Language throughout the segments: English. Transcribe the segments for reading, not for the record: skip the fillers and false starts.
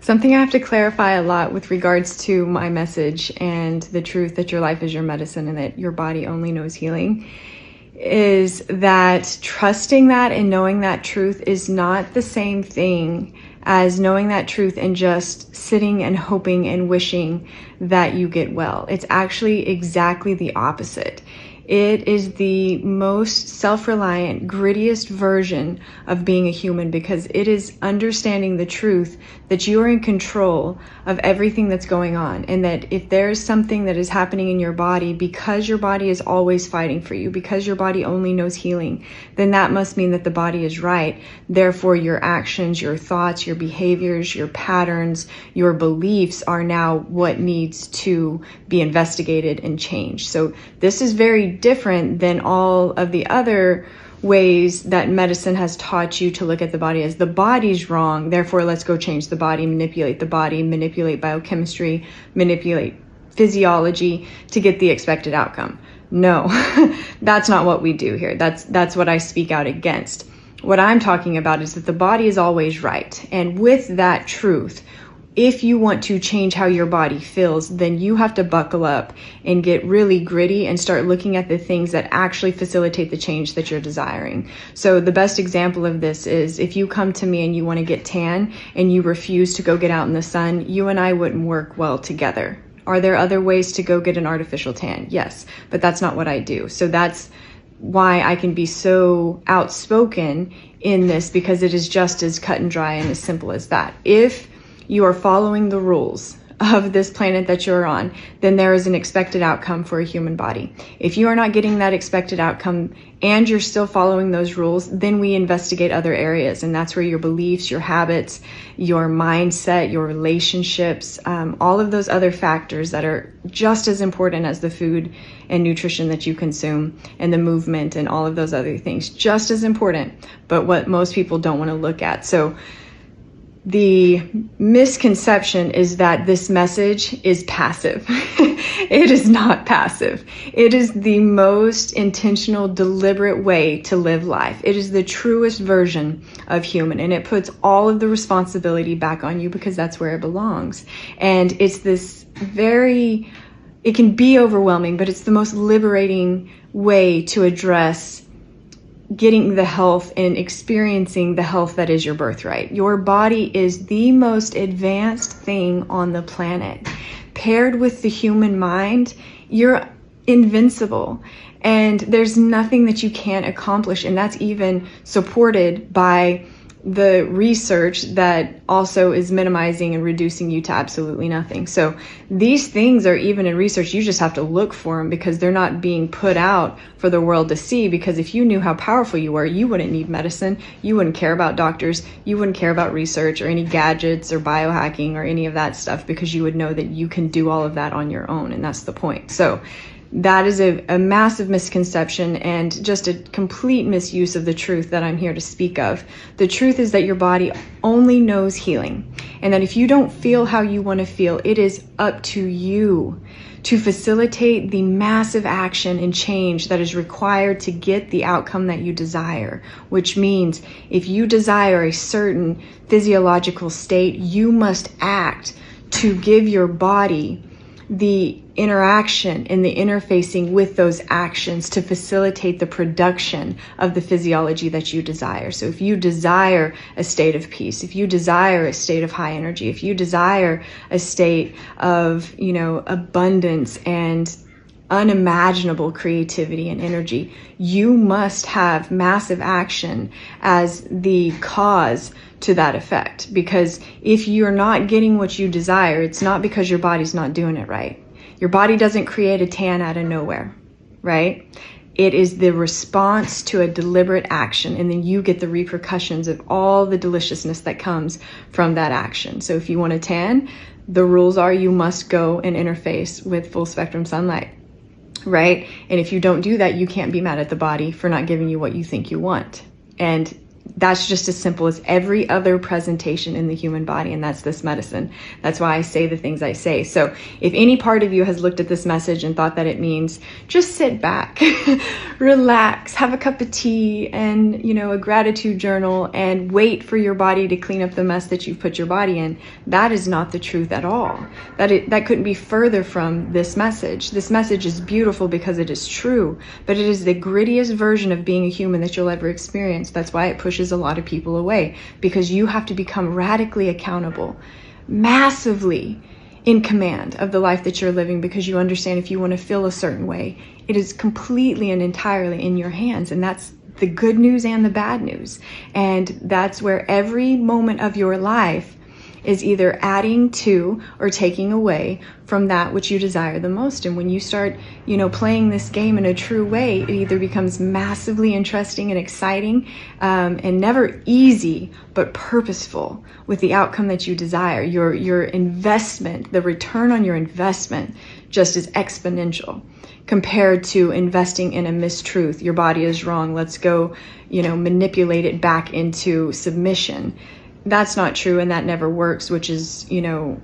Something I have to clarify a lot with regards to my message and the truth that your life is your medicine and that your body only knows healing is that trusting that and knowing that truth is not the same thing as knowing that truth and just sitting and hoping and wishing that you get well. It's actually exactly the opposite. It is the most self-reliant, grittiest version of being a human, because it is understanding the truth that you are in control of everything that's going on, and that if there's something that is happening in your body, because your body is always fighting for you, because your body only knows healing, then that must mean that the body is right. Therefore, your actions, your thoughts, your behaviors, your patterns, your beliefs are now what needs to be investigated and changed. So this is very different than all of the other ways that medicine has taught you to look at the body as the body's wrong, therefore let's go change the body, manipulate biochemistry, manipulate physiology to get the expected outcome. No, that's not what we do here. That's what I speak out against. What I'm talking about is that the body is always right. And with that truth, if you want to change how your body feels, then you have to buckle up and get really gritty and start looking at the things that actually facilitate the change that you're desiring. So the best example of this is if you come to me and you want to get tan and you refuse to go get out in the sun, you and I wouldn't work well together. Are there other ways to go get an artificial tan? Yes, but that's not what I do. So that's why I can be so outspoken in this, because it is just as cut and dry and as simple as that. If you are following the rules of this planet that you're on, then there is an expected outcome for a human body. If you are not getting that expected outcome and you're still following those rules, then we investigate other areas. And that's where your beliefs, your habits, your mindset, your relationships, all of those other factors that are just as important as the food and nutrition that you consume and the movement and all of those other things, just as important, but what most people don't want to look at. So the misconception is that this message is passive. It is not passive. It is the most intentional, deliberate way to live life. It is the truest version of human, and it puts all of the responsibility back on you because that's where it belongs. And it's this it can be overwhelming, but it's the most liberating way to address getting the health and experiencing the health that is your birthright. Your body is the most advanced thing on the planet. Paired with the human mind, you're invincible. And there's nothing that you can't accomplish. And that's even supported by the research that also is minimizing and reducing you to absolutely nothing. So these things are even in research. You just have to look for them because they're not being put out for the world to see. Because if you knew how powerful you were, you wouldn't need medicine. You wouldn't care about doctors. You wouldn't care about research or any gadgets or biohacking or any of that stuff, because you would know that you can do all of that on your own. And that's the point. So that is a massive misconception and just a complete misuse of the truth that I'm here to speak of. The truth is that your body only knows healing, and that if you don't feel how you want to feel, it is up to you to facilitate the massive action and change that is required to get the outcome that you desire. Which means if you desire a certain physiological state, you must act to give your body the interaction and the interfacing with those actions to facilitate the production of the physiology that you desire. So if you desire a state of peace, if you desire a state of high energy, if you desire a state of, abundance and unimaginable creativity and energy, you must have massive action as the cause to that effect. Because if you're not getting what you desire, it's not because your body's not doing it right. Your body doesn't create a tan out of nowhere, right? It is the response to a deliberate action, and then you get the repercussions of all the deliciousness that comes from that action. So if you want a tan, the rules are you must go and interface with full spectrum sunlight, right? And if you don't do that, you can't be mad at the body for not giving you what you think you want. And That's just as simple as every other presentation in the human body, and that's this medicine. That's why I say the things I say. So if any part of you has looked at this message and thought that it means just sit back, relax, have a cup of tea and, a gratitude journal and wait for your body to clean up the mess that you've put your body in, that is not the truth at all. That couldn't be further from this message. This message is beautiful because it is true, but it is the grittiest version of being a human that you'll ever experience. That's why it pushes a lot of people away, because you have to become radically accountable, massively in command of the life that you're living, because you understand if you want to feel a certain way, it is completely and entirely in your hands. And that's the good news and the bad news. And that's where every moment of your life is either adding to or taking away from that which you desire the most. And when you start, playing this game in a true way, it either becomes massively interesting and exciting, and never easy, but purposeful with the outcome that you desire. Your investment, the return on your investment just is exponential compared to investing in a mistruth. Your body is wrong. Let's go, manipulate it back into submission. That's not true, and that never works, which is,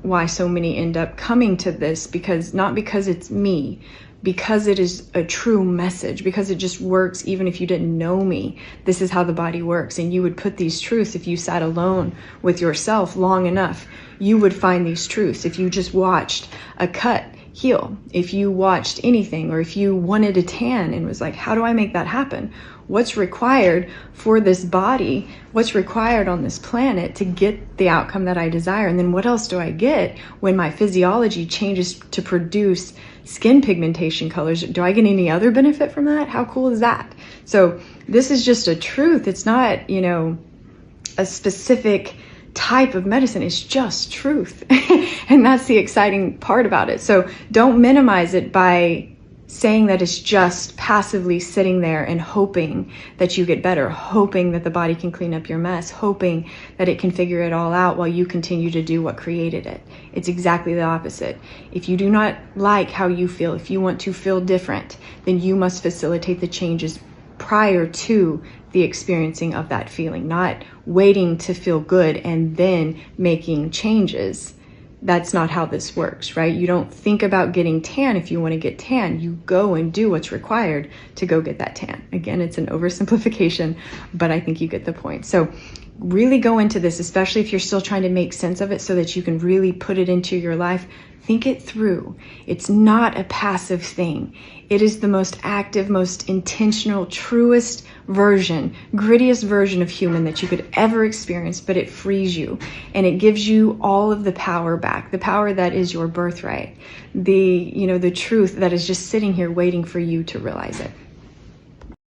why so many end up coming to this, not because it's me, because it is a true message, because it just works even if you didn't know me. This is how the body works, and you would put these truths if you sat alone with yourself long enough. You would find these truths if you just watched a cut heal, if you watched anything, or if you wanted a tan and was like, how do I make that happen? What's required for this body? What's required on this planet to get the outcome that I desire? And then what else do I get when my physiology changes to produce skin pigmentation colors? Do I get any other benefit from that? How cool is that? So this is just a truth. It's not, a specific type of medicine. It's just truth. And that's the exciting part about it. So don't minimize it by saying that it's just passively sitting there and hoping that you get better, hoping that the body can clean up your mess, hoping that it can figure it all out while you continue to do what created it. It's exactly the opposite. If you do not like how you feel, if you want to feel different, then you must facilitate the changes prior to the experiencing of that feeling, not waiting to feel good and then making changes. That's not how this works, right? You don't think about getting tan if you want to get tan. You go and do what's required to go get that tan. Again, it's an oversimplification, but I think you get the point. So really go into this, especially if you're still trying to make sense of it so that you can really put it into your life. Think it through. It's not a passive thing. It is the most active, most intentional, truest version, grittiest version of human that you could ever experience, but it frees you and it gives you all of the power back, the power that is your birthright, the truth that is just sitting here waiting for you to realize it.